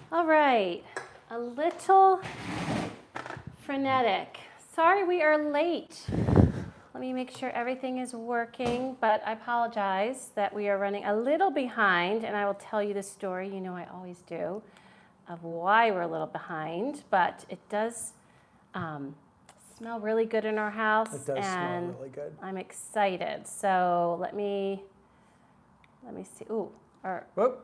All right, a little frenetic. Sorry we are late. Let me make sure everything is working, but I apologize that we are running a little behind, and I will tell you the story, you know I always do, of why we're a little behind, but it does smell really good in our house. It does smell really good. I'm excited. So let me see. Ooh. Whoop.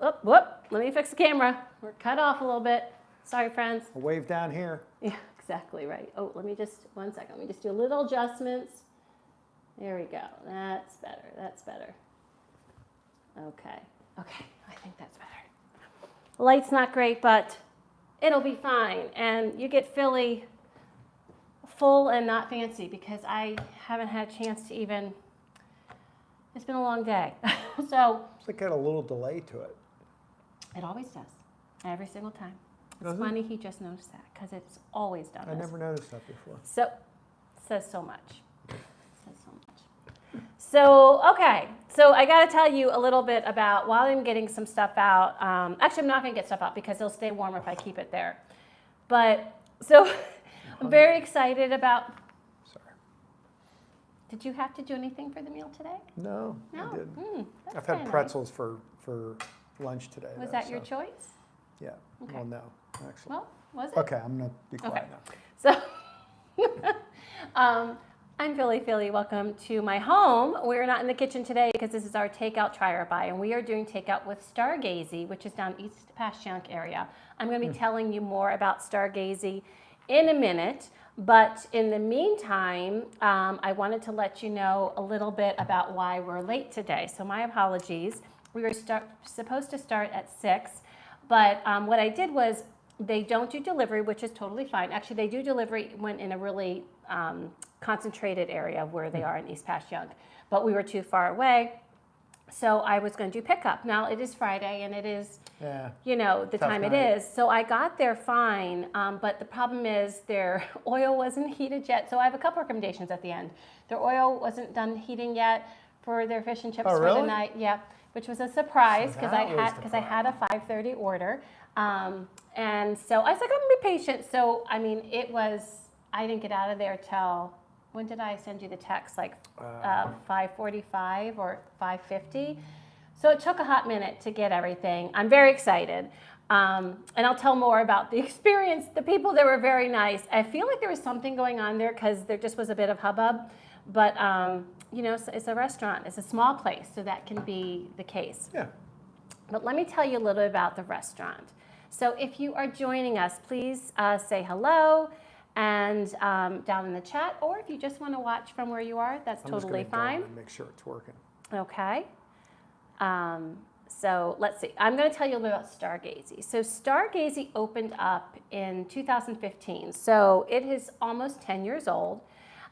Let me fix the camera. We're cut off a little bit. Sorry, friends. A wave down here. Yeah, exactly right. Oh, let me just, 1 second. Let me just do little adjustments. There we go. That's better. That's better. Okay. I think that's better. Light's not great, but it'll be fine. And you get Philly full and not fancy because I haven't had a chance to even, it's been a long day. So It's like got a little delay to it. it always does, every single time. It's funny he just noticed that because it's always done this. I never noticed that before. So, says so much. Says so much. So, okay. So I got to tell you a little bit about, while I'm getting some stuff out, actually I'm not going to get stuff out because it'll stay warmer if I keep it there. But, so I'm very excited about, Sorry. did you have to do anything for the meal today? No, No? I didn't. That's I've kinda had nice. pretzels for lunch today. Was though, that your so- choice? Yeah. Okay. Well, no, actually. Well, was it? Okay, I'm going to be quiet Okay. So, I'm Philly. Welcome to my home. We're not in the kitchen today because this is our takeout try or buy, and we are doing takeout with Stargazy, which is down East Passyunk area. I'm going to be telling you more about Stargazy in a minute, but in the meantime, I wanted to let you know a little bit about why we're late today. So my apologies. We were supposed to start at 6, but what I did was, they don't do delivery, which is totally fine. Actually, they do delivery when in a really concentrated area where they are in East Passyunk, but we were too far away, so I was going to do pickup. Now, it is Friday, and it is, you know, the Tough time night. it is. So I got there fine, but the problem is their oil wasn't heated yet, so I have a couple recommendations at the end. Their oil wasn't done heating yet for their fish and chips Oh, for really? the night. Yeah, which was a surprise So because that was I had a 5:30 order. And so I was like, I'm gonna be patient. So, I mean, I didn't get out of there till, when did I send you the text? Like 5:45 or 5:50. So it took a hot minute to get everything. I'm very excited. And I'll tell more about the experience. The people there were very nice. I feel like there was something going on there because there just was a bit of hubbub. But, you know, it's a restaurant. It's a small place, so that can be the case. Yeah. But let me tell you a little bit about the restaurant. So if you are joining us, please say hello and down in the chat, or if you just want to watch from where you are, that's I'm totally just gonna fine. go and make sure it's working. Okay. So let's see. I'm going to tell you a little bit about Stargazy. So Stargazy opened up in 2015. So it is almost 10 years old,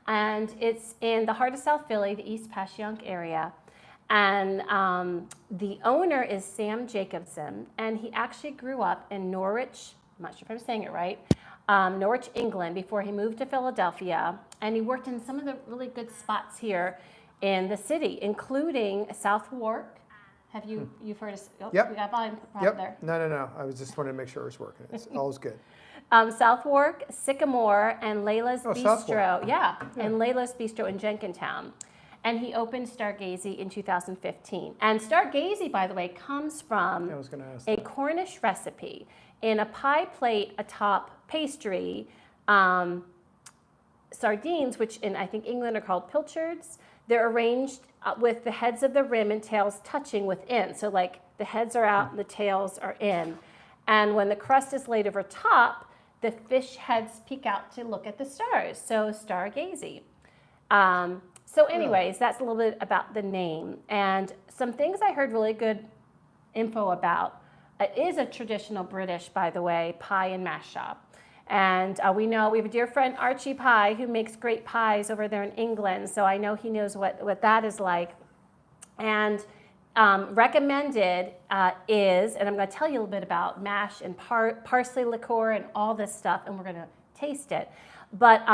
and it's in the heart of South Philly, the East Passyunk area. And the owner is Sam Jacobson, and he actually grew up in Norwich, I'm not sure if I'm saying it right, Norwich, England, before he moved to Philadelphia. And he worked in some of the really good spots here in the city, including South Wark. Have you've heard of, Yep. We got volume problem there. No. I was just wanting to make sure it was working. It's all's good. South Wark, Sycamore, and Layla's South Bistro. Wark. Yeah, and Layla's Bistro in Jenkintown. And he opened Stargazy in 2015. And Stargazy, by the way, comes from I was going to ask a that. Cornish recipe in a pie plate atop pastry, sardines, which in I think England are called pilchards. They're arranged with the heads of the rim and tails touching within. So like the heads are out and the tails are in. And when the crust is laid over top, the fish heads peek out to look at the stars. So Stargazy. So anyways, that's a little bit about the name. And some things I heard really good info about. It is a traditional British, by the way, pie and mash shop. And we have a dear friend, Archie Pie, who makes great pies over there in England. So I know he knows what that is like. And recommended is, and I'm going to tell you a little bit about mash and parsley liqueur and all this stuff, and we're going to taste it. But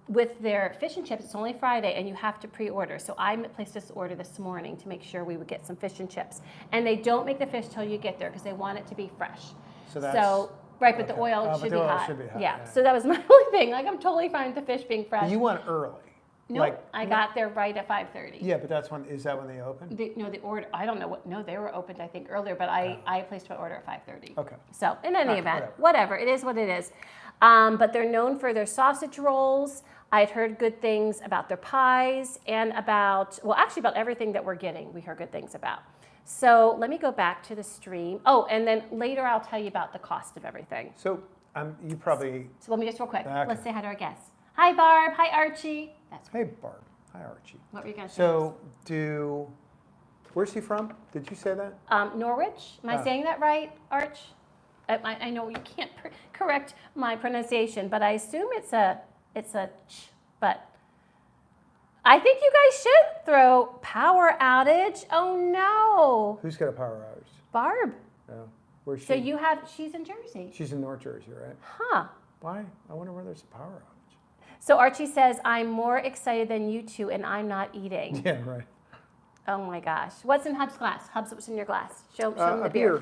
with their fish and chips, it's only Friday, and you have to pre-order. So I placed this order this morning to make sure we would get some fish and chips. And they don't make the fish till you get there because they want it to be fresh. So that's right, but the okay. oil Oh, but should the be oil hot. should be hot, Yeah. yeah. So that was my only thing. Like I'm totally fine with the fish being fresh. You went early. No, I got there right at 5:30. Yeah, but is that when they open? The order. I don't know what. No, they were opened I think earlier, but I placed my order at 5:30. Okay. So in any Right, event, whatever. It is what it is. But they're known for their sausage rolls. I'd heard good things about their pies and actually about everything that we're getting. We heard good things about. So let me go back to the stream. Oh, and then later I'll tell you about the cost of everything. So you probably. So let me just real quick. Okay. Let's say hi to our guests. Hi Barb. Hi Archie. Hey Barb. Hi Archie. What were you going to say? So where's he from? Did you say that? Norwich. Am I saying that right, Arch? I know you can't correct my pronunciation, but I assume it's a ch. But I think you guys should throw power outage. Oh no, Who's got a power outage? Barb. No. Where's she? So she's in Jersey. She's in North Jersey, right? Huh. Why? I wonder where there's a power outage. So Archie says, I'm more excited than you two, and I'm not eating. Yeah, right. Oh my gosh. What's in Hub's glass? Hub's, what's in your glass? Show them the A beer.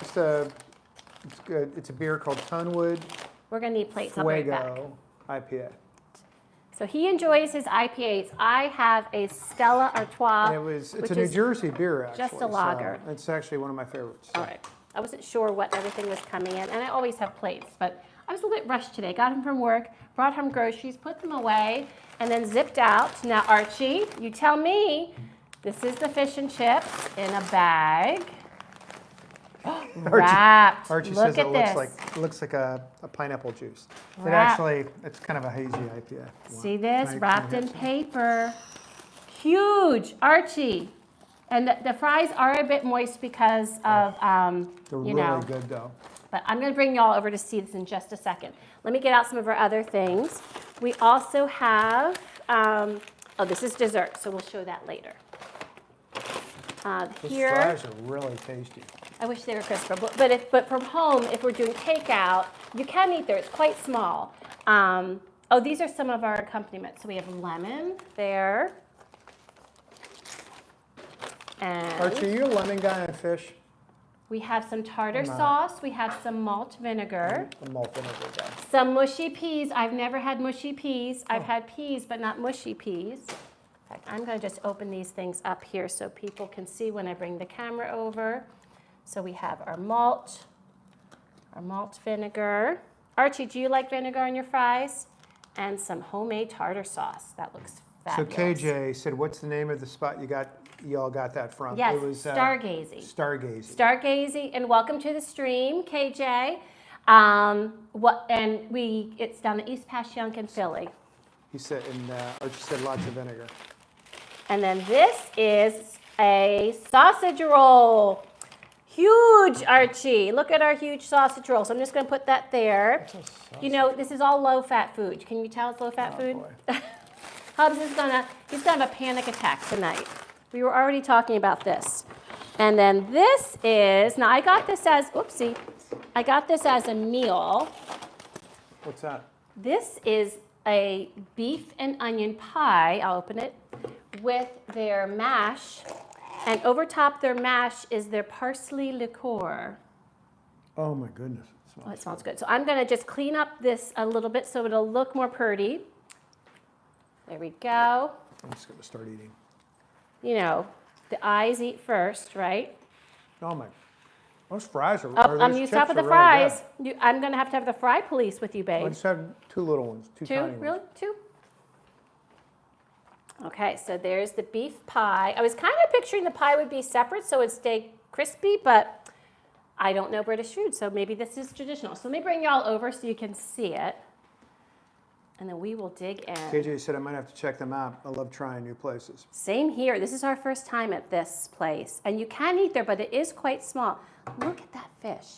It's good. It's a beer called Tunwood We're going to need plates. I'll bring it back. Fuego IPA. So he enjoys his IPAs. I have a Stella Artois. And it's which a New is Jersey beer, actually. just a lager. So it's actually one of my favorites. All right. I wasn't sure what everything was coming in, and I always have plates, but I was a little bit rushed today. Got him from work, brought home groceries, put them away, and then zipped out. Now, Archie, you tell me, this is the fish and chips in a bag. Wrapped. Archie Look says at it this. looks like a pineapple juice. Wrapped. It's kind of a hazy IPA. See this? Can I Wrapped have in some? paper. Huge, Archie. And the fries are a bit moist because of, They're you really know. good, though. But I'm going to bring y'all over to see this in just a second. Let me get out some of our other things. We also have, this is dessert, so we'll show that later. Those Here, fries are really tasty. I wish they were crisper, but from home, if we're doing takeout, you can eat there. It's quite small. These are some of our accompaniments. So we have lemon there. And Archie, are you a lemon guy on fish? we have some tartar I'm not. sauce. We have some malt vinegar. A malt vinegar guy. Some mushy peas. I've never had mushy peas. I've had peas, but not mushy peas. In fact, I'm going to just open these things up here so people can see when I bring the camera over. So we have our malt vinegar. Archie, do you like vinegar on your fries? And some homemade tartar sauce. That looks fabulous. So KJ said, what's the name of the spot you all got that from? Yes, It was Stargazy. Stargazy. Stargazy, and welcome to the stream, KJ. It's down in East Passyunk in Philly. He said, Archie said lots of vinegar. And then this is a sausage roll. Huge, Archie. Look at our huge sausage roll. So I'm just going to put that there. You know, this is all low-fat food. Can you tell it's low-fat food? Boy. Hubs is he's gonna have a panic attack tonight. We were already talking about this. And then this is, now I got this as a meal. What's that? This is a beef and onion pie, I'll open it, with their mash. And over top their mash is their parsley liqueur. Oh my goodness. Oh, it smells good. So I'm gonna just clean up this a little bit so it'll look more pretty. There we go. I'm just going to start eating. You know, the eyes eat first, right? Oh my. Those fries are I'm those used chips up with the are really fries. I'm going to have the fry police with you, good. I babe. just had two little ones, two tiny ones. Really? Two? Okay, so there's the beef pie. I was kind of picturing the pie would be separate so it'd stay crispy, but I don't know British food, so maybe this is traditional. So let me bring y'all over so you can see it. And then we will dig in. KJ said I might have to check them out. I love trying new places. Same here. This is our first time at this place. And you can eat there, but it is quite small. Look at that fish.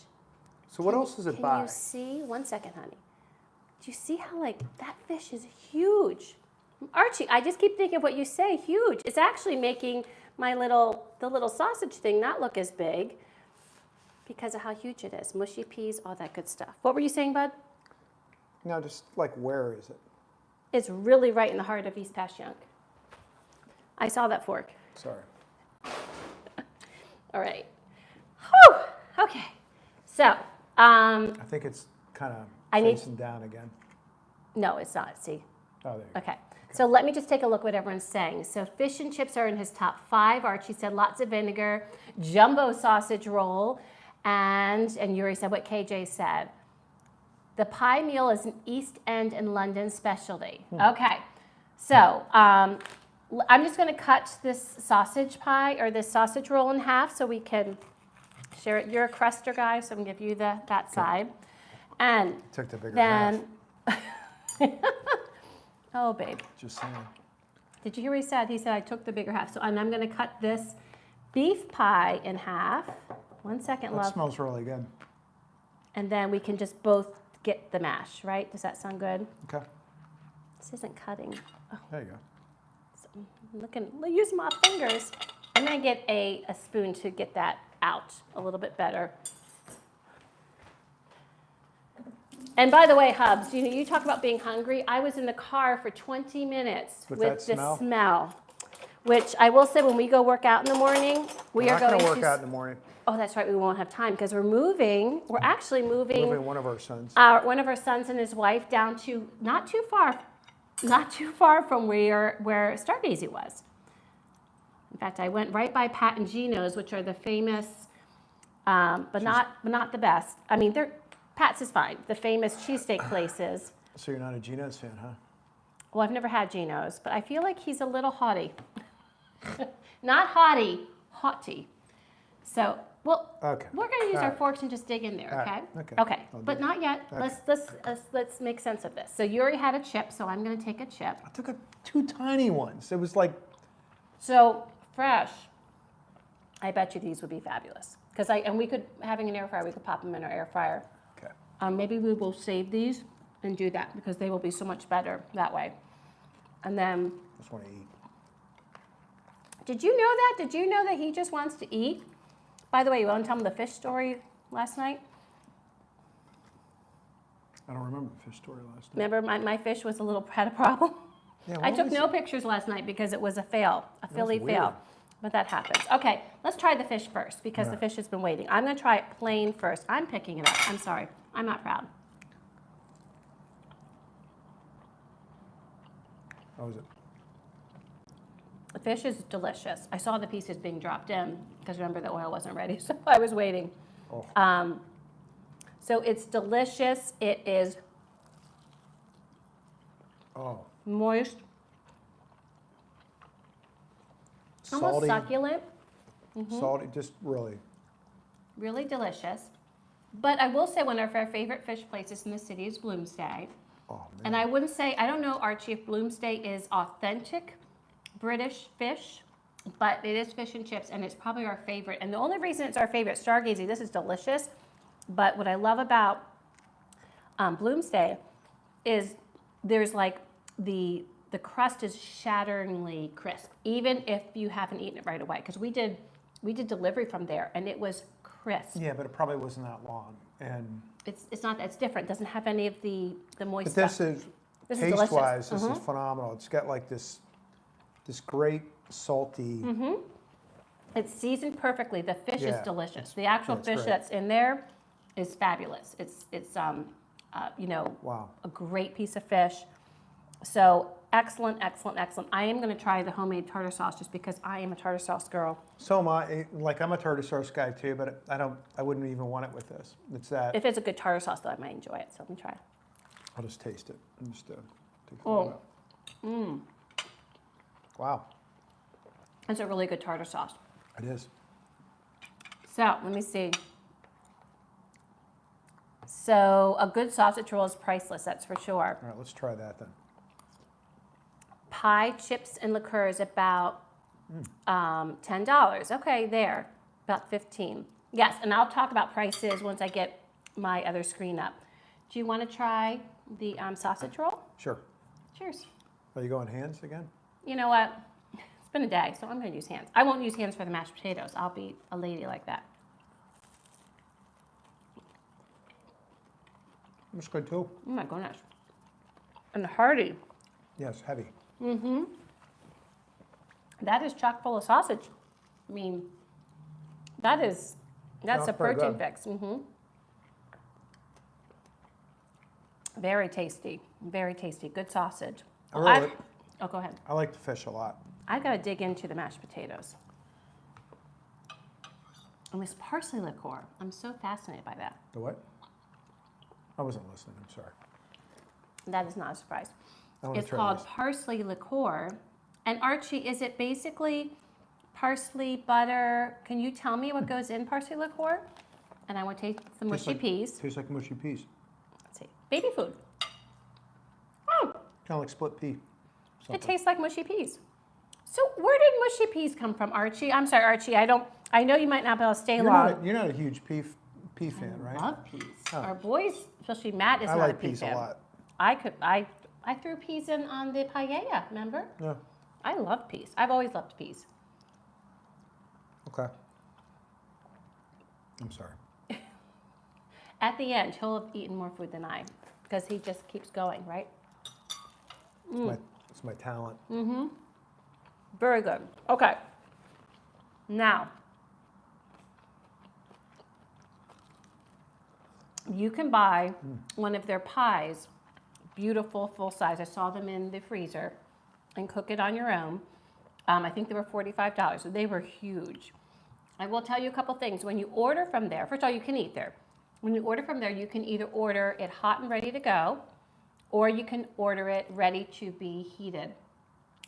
So what else does it buy? Can you see? 1 second, honey. Do you see how, that fish is huge? Archie, I just keep thinking of what you say, huge. It's actually making the little sausage thing not look as big because of how huge it is. Mushy peas, all that good stuff. What were you saying, bud? No, just where is it? It's really right in the heart of East Passyunk. I saw that fork. Sorry. All right. Whew. Okay. So, I think it's kind of I need- facing down again. no, it's not. See. Oh, there you go. Okay. So let me just take a look what everyone's saying. So fish and chips are in his top 5. Archie said lots of vinegar, jumbo sausage roll, and Yuri said what KJ said. The pie meal is an East End and London specialty. Okay. So I'm just going to cut this sausage pie or this sausage roll in half so we can share it. You're a cruster guy, so I'm going to give you that side. And Took the bigger then, half. oh, babe. Just saying. Did you hear what he said? He said I took the bigger half. So I'm going to cut this beef pie in half. 1 second, That love. smells really good. And then we can just both get the mash, right? Does that sound good? Okay. This isn't cutting. Oh, There you go. so I'm using my fingers. I'm going to get a spoon to get that out a little bit better. And by the way, Hubs, you talk about being hungry. I was in the car for 20 minutes With with that the smell? smell, which I will say when we go work out in the morning, we We're are not going going to to work out in the morning. Oh, that's right. We won't have time because we're moving. We're actually moving Moving one of our sons. one of our sons and his wife down to not too far from where Stargazy was. In fact, I went right by Pat and Gino's, which are the famous, but not the best. I mean, Pat's is fine. The famous cheesesteak places. So you're not a Gino's fan, huh? Well, I've never had Gino's, but I feel like he's a little haughty. Not haughty, haughty. So, well, Okay. we're going to use All our right. forks and just dig in there, All okay? right. Okay. Okay, I'll do but it. not yet. Okay. Let's make sense of this. So Yuri had a chip, so I'm going to take a chip. I took two tiny ones. It was like, So fresh. I bet you these would be fabulous and we could having an air fryer. We could pop them in our air fryer. okay. Maybe we will save these and do that because they will be so much better that way. And then, Just want to eat. did you know that? Did you know that he just wants to eat? By the way, you want to tell him the fish story last night? I don't remember the fish story last night. Remember my fish had a problem? Yeah, I what took was no it? pictures last night because it was a fail, a Philly weird. fail. But that happens. Okay, let's try the fish first because the Yeah. fish has been waiting. I'm going to try it plain first. I'm picking it up. I'm sorry. I'm not proud. How was it? The fish is delicious. I saw the pieces being dropped in because remember the oil wasn't ready, so I was waiting. Oh. So it's delicious. It is Oh. moist, almost Salty. succulent, Salty. Just really. really delicious. But I will say one of our favorite fish places in the city is Bloomsday. Oh, man. And I wouldn't say, I don't know, Archie, if Bloomsday is authentic British fish, but it is fish and chips, and it's probably our favorite. And the only reason it's our favorite, Stargazy, this is delicious, but what I love about Bloomsday is there's like the crust is shatteringly crisp, even if you haven't eaten it right away. Because we did delivery from there, and it was crisp. Yeah, but it probably wasn't that long. And It's not, it's different. It doesn't have any of the moist but this stuff. is This is delicious. taste-wise, this is phenomenal. It's got like this great salty. It's seasoned perfectly. The fish is Yeah, delicious. The actual it's fish great. that's in there is fabulous. It's Wow. a great piece of fish. So excellent, excellent, excellent. I am going to try the homemade tartar sauce just because I am a tartar sauce girl. So am I. Like, I'm a tartar sauce guy too, but I wouldn't even want it with this. It's that. If it's a good tartar sauce, though, I might enjoy it. So let me try. I'll just taste it. And just take a Oh. little bit. Wow. It's a really good tartar sauce. It is. So let me see. So a good sausage roll is priceless, that's for sure. All right, let's try that then. Pie, chips, and liqueurs about $10. Okay, there, about 15. Yes, and I'll talk about prices once I get my other screen up. Do you want to try the sausage roll? Sure. Cheers. Are you going hands again? You know what? It's been a day, so I'm going to use hands. I won't use hands for the mashed potatoes. I'll be a lady like that. That's good too. Oh my goodness. And hearty. Yes, heavy. That is chock full of sausage. I mean, that's Sounds a pretty protein good. fix. Very tasty. Very tasty. Good sausage. I Go ahead. I like the fish a lot. I got to dig into the mashed potatoes. And this parsley liqueur. I'm so fascinated by that. The what? I wasn't listening. I'm sorry. That is not a surprise. I wanna It's try called this. parsley liqueur. And Archie, is it basically parsley, butter? Can you tell me what goes in parsley liqueur? And I want to taste the mushy peas. Tastes like mushy peas. Let's see. Baby food. Oh, Kind of like split pea. it tastes like mushy peas. So where did mushy peas come from, Archie? I'm sorry, Archie. I know you might not be able to stay long. You're not a huge pea fan, right? I love peas. Oh. Our boys, especially Matt, is I not like a pea peas fan. a lot. I threw peas in on the paella, remember? Yeah. I love peas. I've always loved peas. Okay. I'm sorry. At the end, he'll have eaten more food than I, because he just keeps going, right? It's my talent. Very good. Okay. Now, you can buy one of their pies, beautiful, full size. I saw them in the freezer, and cook it on your own. I think they were $45, so they were huge. I will tell you a couple things. When you order from there, first of all, you can eat there. When you order from there, you can either order it hot and ready to go, or you can order it ready to be heated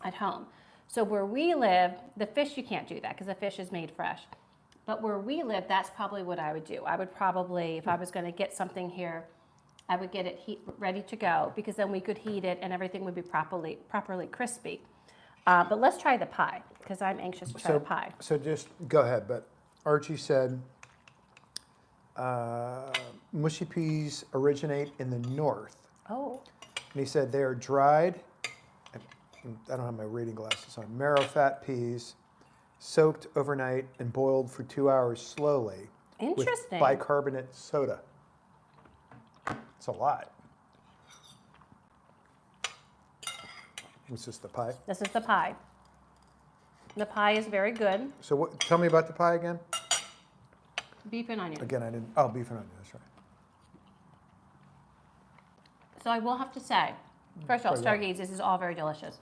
at home. So where we live, the fish, you can't do that because the fish is made fresh. But where we live, that's probably what I would do. I would probably, if I was going to get something here, I would get it ready to go, because then we could heat it and everything would be properly crispy. But let's try the pie, because I'm anxious to try the pie. So just go ahead. But Archie said mushy peas originate in the north. Oh. And he said they are dried, I don't have my reading glasses on, marrow fat peas, soaked overnight and boiled for 2 hours slowly. Interesting. With bicarbonate soda. It's a lot. This is the pie. This is the pie. The pie is very good. So tell me about the pie again. Beef and onion. Again, I didn't. Oh, beef and onion. That's right. So I will have to say, first of all, Very Stargazy, this is all very delicious.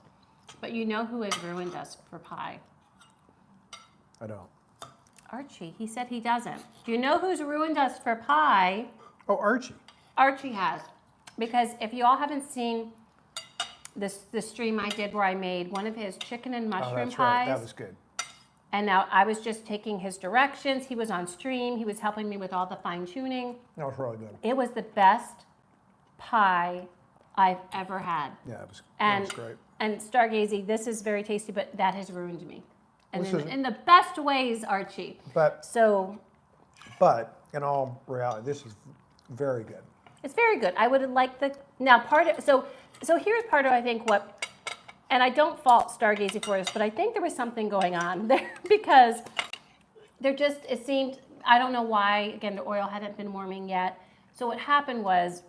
But you know who has ruined us for pie? I don't. Archie. He said he doesn't. Do you know who's ruined us for pie? Oh, Archie. Archie has. Because if you all haven't seen the stream I did where I made one of his chicken and mushroom that's pies. right. That was good. And now I was just taking his directions. He was on stream. He was helping me with all the fine tuning. That was really good. It was the best pie I've ever had. Yeah, that was And, great. and Stargazy, this is very tasty, but that has ruined me. And This is- in the best ways, Archie. But So in all reality, this is very good. it's very good. I would have liked now part of, so here's part of, I think, what, and I don't fault Stargazy for this, but I think there was something going on there, because it seemed, I don't know why, again, the oil hadn't been warming yet. So what happened was,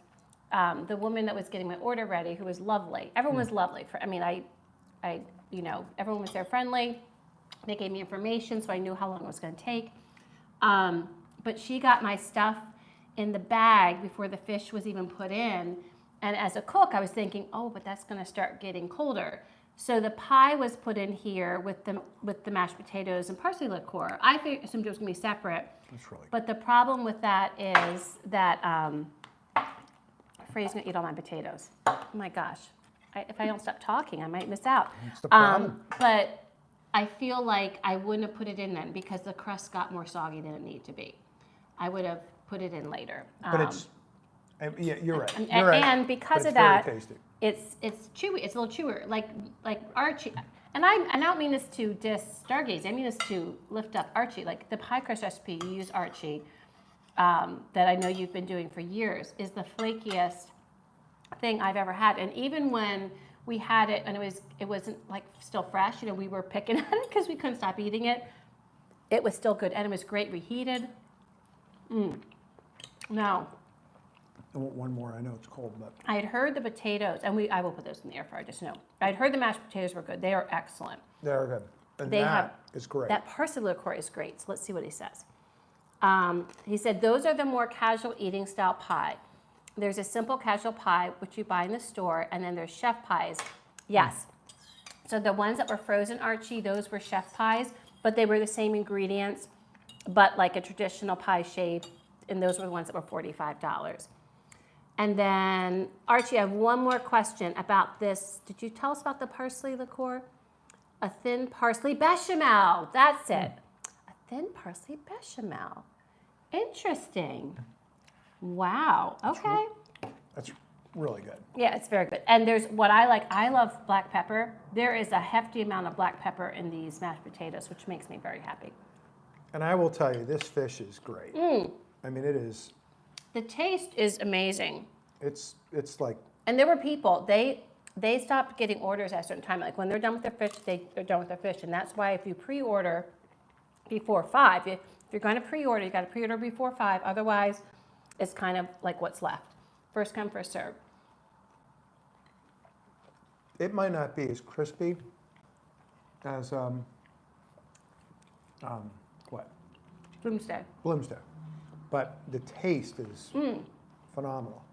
the woman that was getting my order ready, who was lovely, everyone was lovely. Everyone was there friendly. They gave me information, so I knew how long it was going to take. But she got my stuff in the bag before the fish was even put in. And as a cook, I was thinking, oh, but that's going to start getting colder. So the pie was put in here with the mashed potatoes and parsley liqueur. I assumed it was going to be separate. That's really good. But the problem with that is that Frey's going to eat all my potatoes. Oh my gosh. If I don't stop talking, I might miss out. That's the problem. But I feel like I wouldn't have put it in then, because the crust got more soggy than it needed to be. I would have put it in later. But yeah, you're right. And, You're right. and because But of that, very tasty. it's chewy. It's a little chewer, like Archie. And I don't mean this to diss Stargazy. I mean this to lift up Archie. Like the pie crust recipe you use, Archie, that I know you've been doing for years, is the flakiest thing I've ever had. And even when we had it and it wasn't like still fresh, we were picking at it because we couldn't stop eating it. It was still good, and it was great reheated. Now, I want one more. I know it's cold, but I had heard the potatoes, and I will put those in the air fryer, just know. I'd heard the mashed potatoes were good. They are excellent. they're good. And They that is great. That parsley liqueur is great. So let's see what he says. He said, those are the more casual eating style pie. There's a simple casual pie, which you buy in the store, and then there's chef pies. Yes. So the ones that were frozen, Archie, those were chef pies, but they were the same ingredients, but like a traditional pie shape, and those were the ones that were $45. And then, Archie, I have one more question about this. Did you tell us about the parsley liqueur? A thin parsley bechamel. That's it. A thin parsley bechamel. Interesting. Wow. Okay. That's really good. Yeah, it's very good. And there's what I like. I love black pepper. There is a hefty amount of black pepper in these mashed potatoes, which makes me very happy. And I will tell you, this fish is great. I mean, it is. The taste is amazing. It's like. And there were people, they stopped getting orders at a certain time. Like when they're done with their fish, they're done with their fish. And that's why if you pre-order before 5, if you're going to pre-order, you got to pre-order before 5. Otherwise, it's kind of like what's left. First come, first serve. It might not be as crispy as what? Bloomsday. But the taste is phenomenal.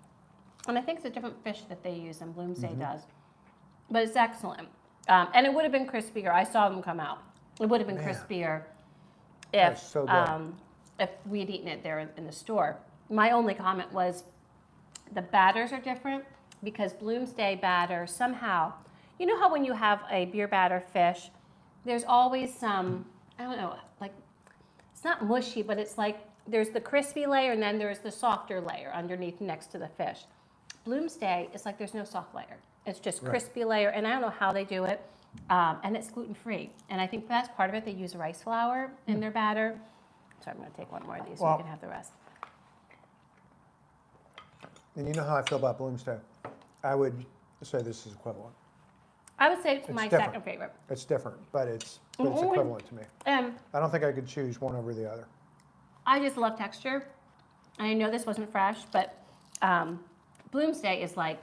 And I think it's a different fish that they use than Bloomsday does. But it's excellent. And it would have been crispier. I saw them come out. It would have been crispier if, so good. if we had eaten it there in the store. My only comment was the batters are different because Bloomsday batter somehow, you know how when you have a beer batter fish, there's always some, I don't know, like, it's not mushy, but it's like there's the crispy layer and then there's the softer layer underneath next to the fish. Bloomsday is like there's no soft layer. It's just crispy layer, and I don't know how they do it, and it's gluten-free. And I think that's part of it. They use rice flour in their batter. So I'm going to take one more of these so you can have the rest. And you know how I feel about Bloomsday. I would say this is equivalent. I would say it's my different. second favorite. It's different, but it's equivalent to me. I don't think I could choose one over the other. I just love texture. I know this wasn't fresh, but Bloomsday is like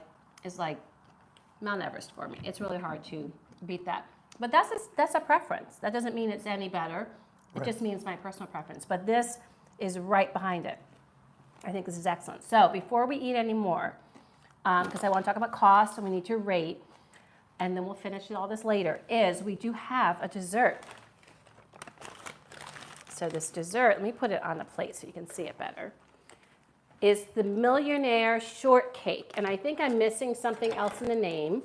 Mount Everest for me. It's really hard to beat that. But that's a preference. That doesn't mean it's any better. It just means my personal preference. But this is right behind it. I think this is excellent. So before we eat any more, because I want to talk about cost and we need to rate, and then we'll finish all this later, is we do have a dessert. So this dessert, let me put it on a plate so you can see it better, is the Millionaire shortcake. And I think I'm missing something else in the name.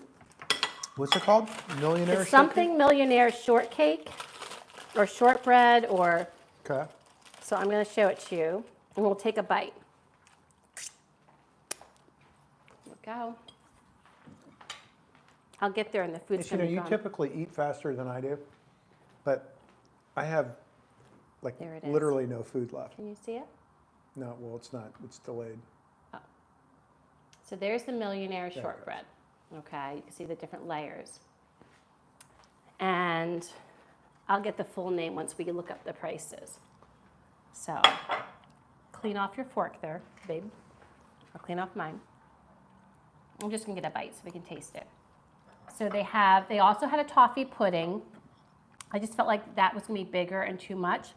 What's it called? Millionaire It's something Millionaire shortcake or shortbread or... Okay. So I'm going to show it to you, and we'll take a bite. Here we go. I'll get there and the food's going to be You gone. typically eat faster than I do, but I have like There it is. literally no food left. Can you see it? No, well, it's not. It's delayed. Oh. So there's the Millionaire There it shortbread. Okay, you can see the different layers. And I'll get the full name once we look up the prices. So clean off your fork there, babe. I'll clean off mine. I'm just gonna get a bite so we can taste it. So they also had a toffee pudding. I just felt like that was gonna be bigger and too much.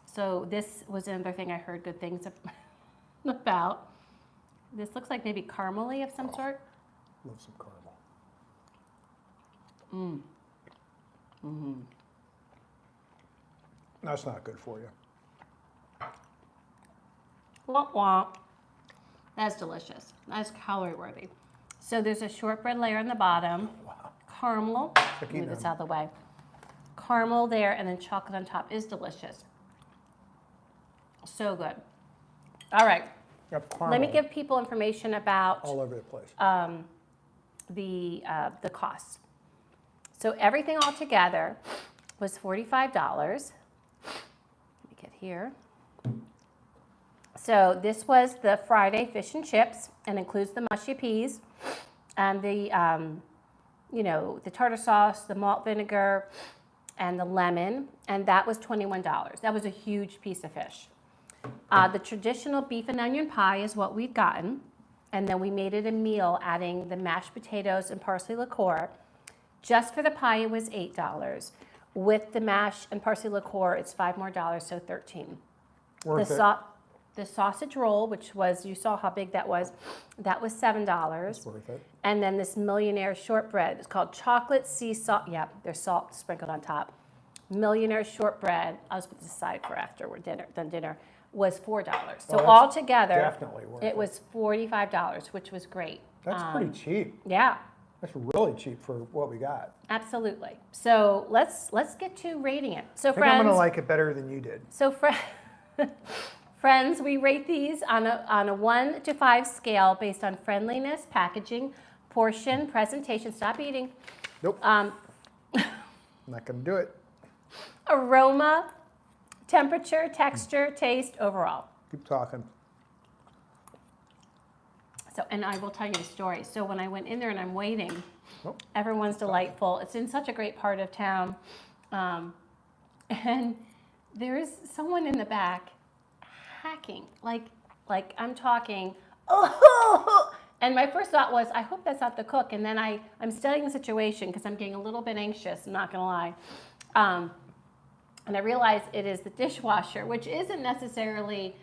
So this was another thing I heard good things about. This looks like maybe caramel-y of some sort. Love some caramel. That's not good for you. Womp womp. That's delicious. That's calorie worthy. So there's a shortbread layer on the bottom. Wow. Caramel. Move this out of the way. Caramel there, and then chocolate on top is delicious. So good. All right. Let me give people information about all over the place. the costs. So everything all together was $45. Let me get here. So this was the Friday fish and chips, and includes the mushy peas, and the the tartar sauce, the malt vinegar, and the lemon, and that was $21. That was a huge piece of fish. The traditional beef and onion pie is what we've gotten, and then we made it a meal, adding the mashed potatoes and parsley liqueur. Just for the pie, it was $8. With the mash and parsley liqueur, it's $5 more, so $13. Worth it. The sausage roll, which was, you saw how big that was $7. It's worth it. And then this Millionaire shortbread. It's called chocolate sea salt. Yeah, there's salt sprinkled on top. Millionaire shortbread. I'll just put this aside for after we're done dinner. Was $4. So that's altogether, definitely worth it was $45, which was great. That's pretty cheap. Yeah, That's really cheap for what we got. absolutely. So let's get to rating it. So I think I'm friends, gonna like it better than you did. so friends, we rate these on a 1 to 5 scale based on friendliness, packaging, portion, presentation. Stop eating. Nope. I'm not gonna do it. Aroma, temperature, texture, taste, overall. Keep talking. So, and I will tell you a story. So when I went in there and I'm waiting, Oh. everyone's delightful. It's in such a great part of town. And there's someone in the back hacking, like I'm talking, oh, and my first thought was, I hope that's not the cook. And then I'm studying the situation because I'm getting a little bit anxious, I'm not gonna lie. And I realized it is the dishwasher, which isn't necessarily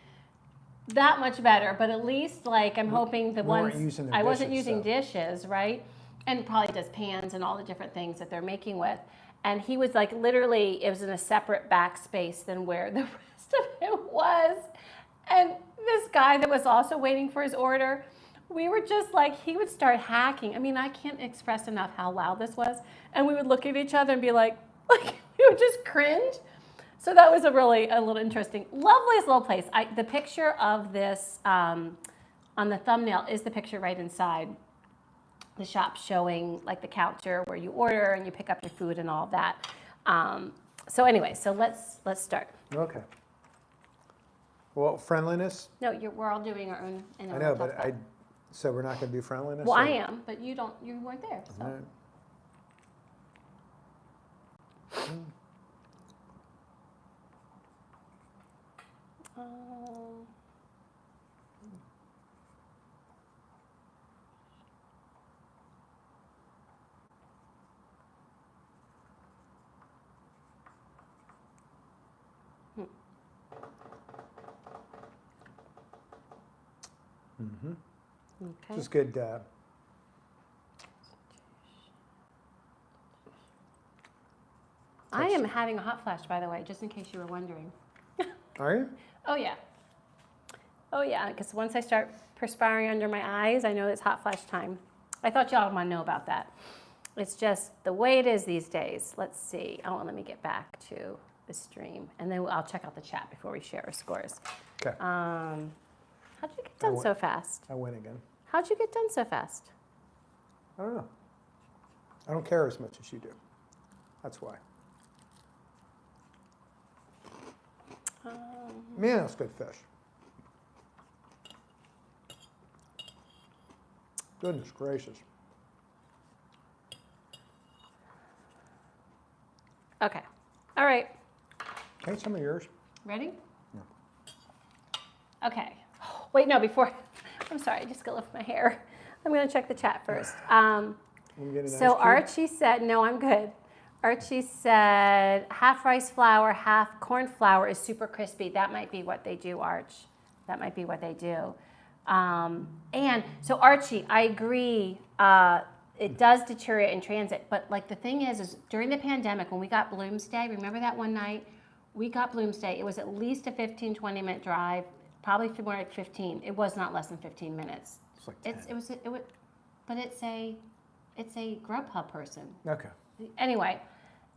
that much better, but at least like I'm hoping the ones I wasn't using dishes, right? And probably does pans and all the different things that they're making with. And he was like, literally, it was in a separate backspace than where the rest of it was. And this guy that was also waiting for his order, we were just like, he would start hacking. I mean, I can't express enough how loud this was. And we would look at each other and be like we would just cringe. So that was a little interesting, loveliest little place. The picture of this on the thumbnail is the picture right inside the shop, showing like the counter where you order and you pick up your food and all of that. So anyway, so let's start. Okay. Well, friendliness. No, we're all doing our own. I know, but so we're not going to do friendliness. Well, or? I am, but you weren't there. So. All right. Okay. Just good. I am having a hot flash, by the way, just in case you were wondering. Are you? Oh yeah. Oh yeah, because once I start perspiring under my eyes, I know it's hot flash time. I thought y'all might know about that. It's just the way it is these days. Let's see. Oh, let me get back to the stream, and then I'll check out the chat before we share our scores. Okay. How'd you get done so fast? I win again. How'd you get done so fast? I don't know. I don't care as much as you do. That's why. Man, that's good fish. Goodness gracious. Okay. All right. Can I eat some of yours? Ready? Yeah. Okay. Wait, no, before. I'm sorry, I just got lift my hair. I'm going to check the chat first. So Archie said, no, I'm good. Archie said, half rice flour, half corn flour is super crispy. That might be what they do, Arch. That might be what they do. And so Archie, I agree. It does deteriorate in transit. But like the thing is during the pandemic, when we got Bloomsday, remember that one night? We got Bloomsday. It was at least a 15, 20-minute drive, probably more like 15. It was not less than 15 minutes. It's like 10. But it's a Grubhub person. Okay. Anyway,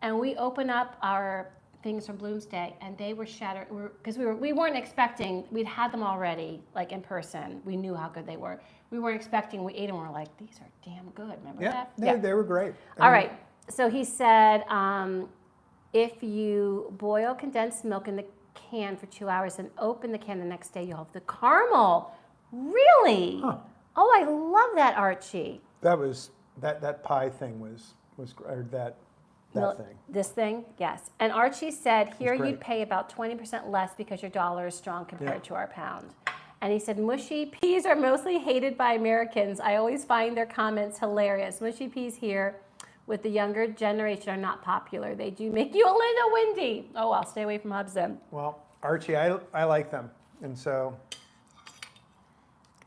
and we open up our things from Bloomsday, and they were shattered because we weren't expecting. We'd had them already, like in person. We knew how good they were. We weren't expecting. We ate them. We're like, these are damn good. Remember that? Yeah, they were great. All right. So he said, if you boil condensed milk in the can for 2 hours and open the can the next day, you'll have the caramel. Really? Huh. Oh, I love that, Archie. That was that pie thing was or that thing. This thing, yes. And Archie said, here great. you'd pay about 20% less because your dollar is strong compared to our pound. And he said, mushy peas are mostly hated by Americans. I always find their comments hilarious. Mushy peas here with the younger generation are not popular. They do make you a little windy. Oh, I'll stay away from Hubs then. Well, Archie, I like them. And so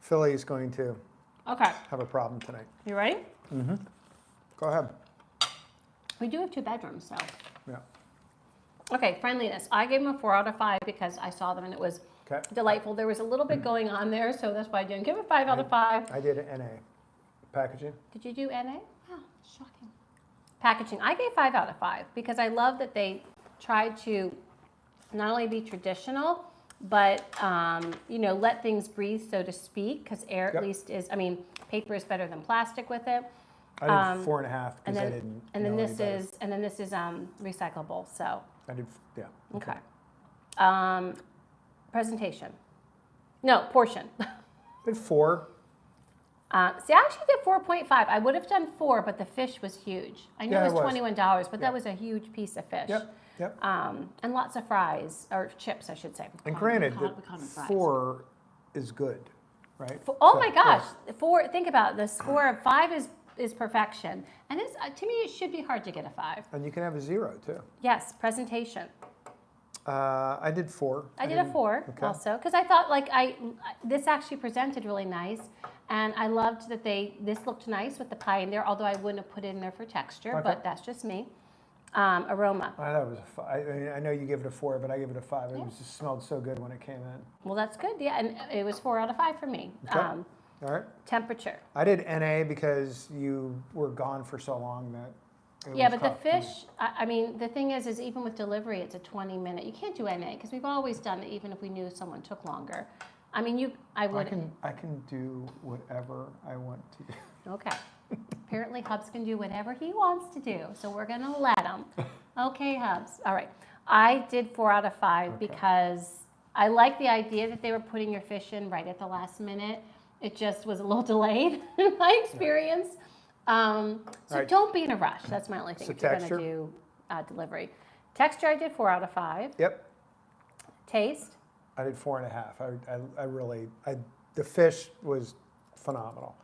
Philly is going to Okay. have a problem tonight. You ready? Go ahead. We do have 2 bedrooms, so. Yeah. Okay, Friendliness. I gave them a 4 out of 5 because I saw them and it was Okay. delightful. There was a little bit going on there, so that's why I didn't give it 5 out of 5. I did an NA. Packaging? Did you do NA? Oh, shocking. Packaging. I gave 5 out of 5 because I love that they tried to not only be traditional, but let things breathe, so to speak, because air at least is. I mean, paper is better than plastic with it. I did 4.5 because I didn't. And then know this any better. is recyclable. So I did. Yeah. okay. Presentation. No, portion. I did 4. See, I actually did 4.5. I would have done 4, but the fish was huge. I know Yeah, it was it was. $21, but that was a huge piece of fish. Yep. Yep. And lots of fries, or chips, I should say. And granted, we call them fries. 4 is good, right? Oh So, my gosh, 4, think about it, the score of 5 is perfection. And it's, to me, it should be hard to get a 5. And you can have a 0 too. Yes, presentation. I did 4. I did a 4 also, because I thought this actually presented really nice. And I loved that this looked nice with the pie in there, although I wouldn't have put it in there for texture, but that's just me. Aroma. I thought it was a 5. I mean, I know you gave it a 4, but I gave it a 5. It was just smelled so good when it came in. Well, that's good, yeah, and it was 4 out of 5 for me. Okay. All right. Temperature. I did NA because you were gone for so long that it Yeah, was but the tough to- fish, I mean, the thing is even with delivery, it's a 20-minute. You can't do NA because we've always done it, even if we knew someone took longer. I mean, I would. I can do whatever I want to do. Okay. Apparently, Hubs can do whatever he wants to do, so we're going to let him. Okay, Hubs. All right. I did 4 out of 5 because I like the idea that they were putting your fish in right at the last minute. It just was a little delayed in my experience. So right. don't be in a rush. That's my only thing So if you're going texture? to do delivery. Texture, I did 4 out of 5. Yep. Taste, I did 4.5. The fish was phenomenal.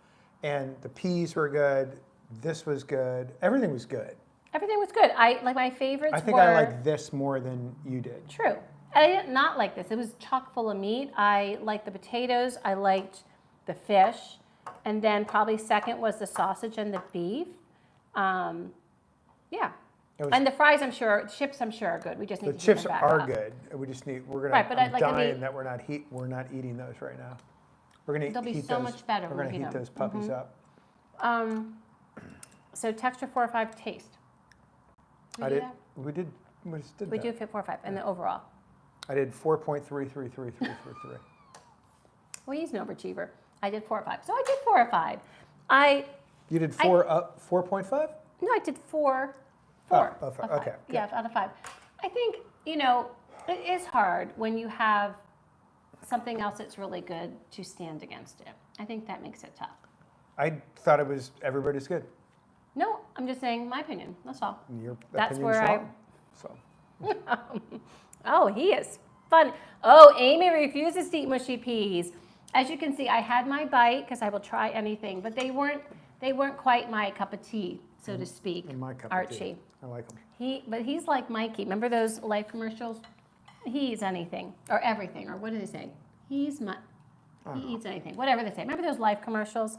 And the peas were good. This was good. Everything was good. everything was good. My favorites I think were. I like this more than you did. True. I did not like this. It was chock full of meat. I liked the potatoes. I liked the fish. And then probably second was the sausage and the beef. Yeah. And the fries, I'm sure, chips, I'm sure are good. We just need The to chips heat them back are up. good. We just need. We're gonna. Right, but I'm I dying mean- that we're not eating those right now. We're gonna They'll be heat so those, much better We're when gonna we heat heat those puppies up. So texture 4 or 5, taste. I did. We did. We just did We that. do fit 4 or 5, and the overall. I did 4.3333333. Well, he's an overachiever. I did 4 or 5. So I did 4 or 5. You did 4.5? No, I did 4. Oh, 4. oh, of 4. 5. Okay, Yeah, out of 5. I think, it is hard when you have something else that's really good to stand against it. I think that makes it tough. I thought it was everybody's good. No, I'm just saying my opinion. That's all. Your That's opinion's where I- wrong. So Oh, he is fun. Oh, Amy refuses to eat mushy peas. As you can see, I had my bite because I will try anything, but they weren't quite my cup of tea, so to speak. in my cup of Archie. tea. I like them. But he's like Mikey. Remember those life commercials? He eats anything or everything, or what do they say? He eats anything, whatever they say. Remember those life commercials?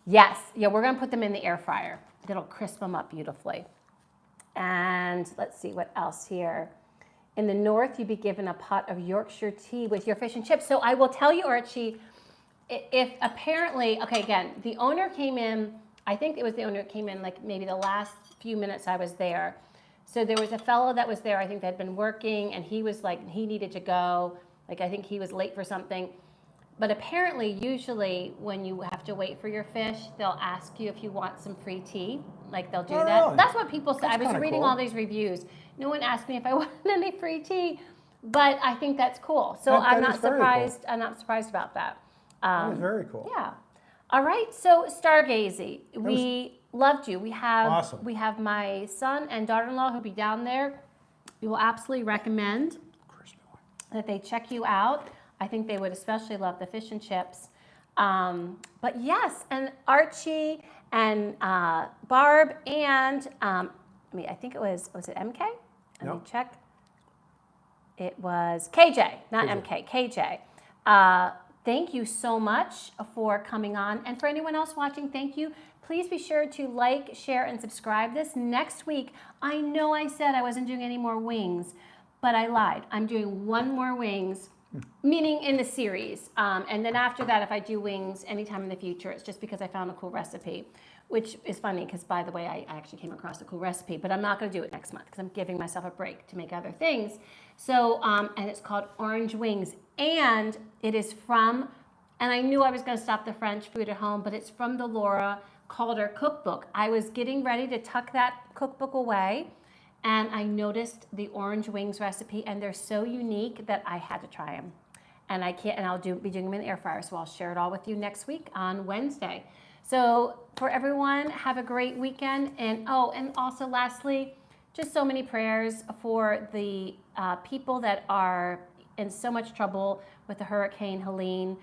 Yes, yeah, we're gonna put them in the air fryer. That'll crisp them up beautifully. And let's see what else here. In the north, you'd be given a pot of Yorkshire tea with your fish and chips. So I will tell you, Archie, if apparently, okay, again, the owner came in, I think it was the owner that came in like maybe the last few minutes I was there. So there was a fellow that was there, I think that had been working, and he was like, he needed to go. Like, I think he was late for something. But apparently, usually, when you have to wait for your fish, they'll ask you if you want some free tea. Like, they'll do Oh, that. really? That's what people say. That's I was kinda reading cool. all these reviews. No one asked me if I wanted any free tea, but I think that's cool. So That I'm is not very surprised. I'm not surprised about that. That was very cool. Yeah. All right. So Stargazy, we loved you. We have Awesome. we have my son and daughter-in-law who'll be down there. We will absolutely recommend that they check you out. I think they would especially love the fish and chips. But yes, and Archie and Barb and I think it was it MK? Let me No. check. It was KJ, not KJ. MK, KJ. Thank you so much for coming on. And for anyone else watching, thank you. Please be sure to like, share, and subscribe this. Next week, I know I said I wasn't doing any more wings, but I lied. I'm doing one more wings, meaning in the series. And then after that, if I do wings anytime in the future, it's just because I found a cool recipe, which is funny because, by the way, I actually came across a cool recipe, but I'm not going to do it next month because I'm giving myself a break to make other things. So, and it's called Orange Wings. And it is from, and I knew I was going to stop the French food at home, but it's from the Laura Calder cookbook. I was getting ready to tuck that cookbook away, and I noticed the orange wings recipe, and they're so unique that I had to try them. And I can't, and I'll be doing them in the air fryer, so I'll share it all with you next week on Wednesday. So for everyone, have a great weekend. And and also lastly, just so many prayers for the people that are in so much trouble with the Hurricane Helene.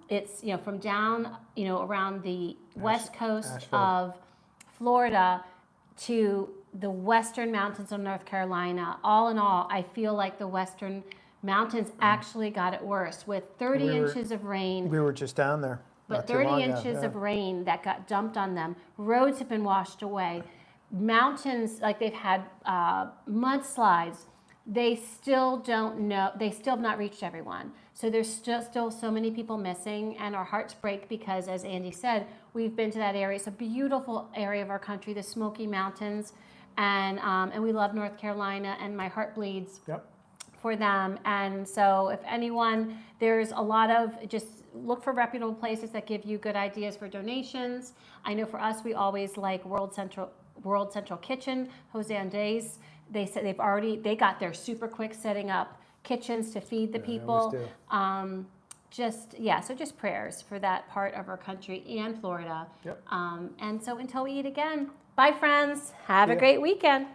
It's from down around the west coast Asheville. of Florida to the western mountains of North Carolina. All in all, I feel like the western mountains actually got it worse with 30 inches of rain. We were just down there. But not too 30 long ago, inches yeah. of rain that got dumped on them. Roads have been washed away. Mountains, like they've had mudslides. They still don't know. They still have not reached everyone. So there's still so many people missing, and our hearts break because, as Andy said, we've been to that area. It's a beautiful area of our country, the Smoky Mountains, and we love North Carolina, and my heart bleeds. Yep. For them. And so if anyone, there's a lot of, just look for reputable places that give you good ideas for donations. I know for us, we always like World Central Kitchen, Jose Andres. They said they got there super quick setting up kitchens to feed the people. They always do. So just prayers for that part of our country and Florida. Yep. And so until we eat again, bye friends. Have See a ya. great weekend.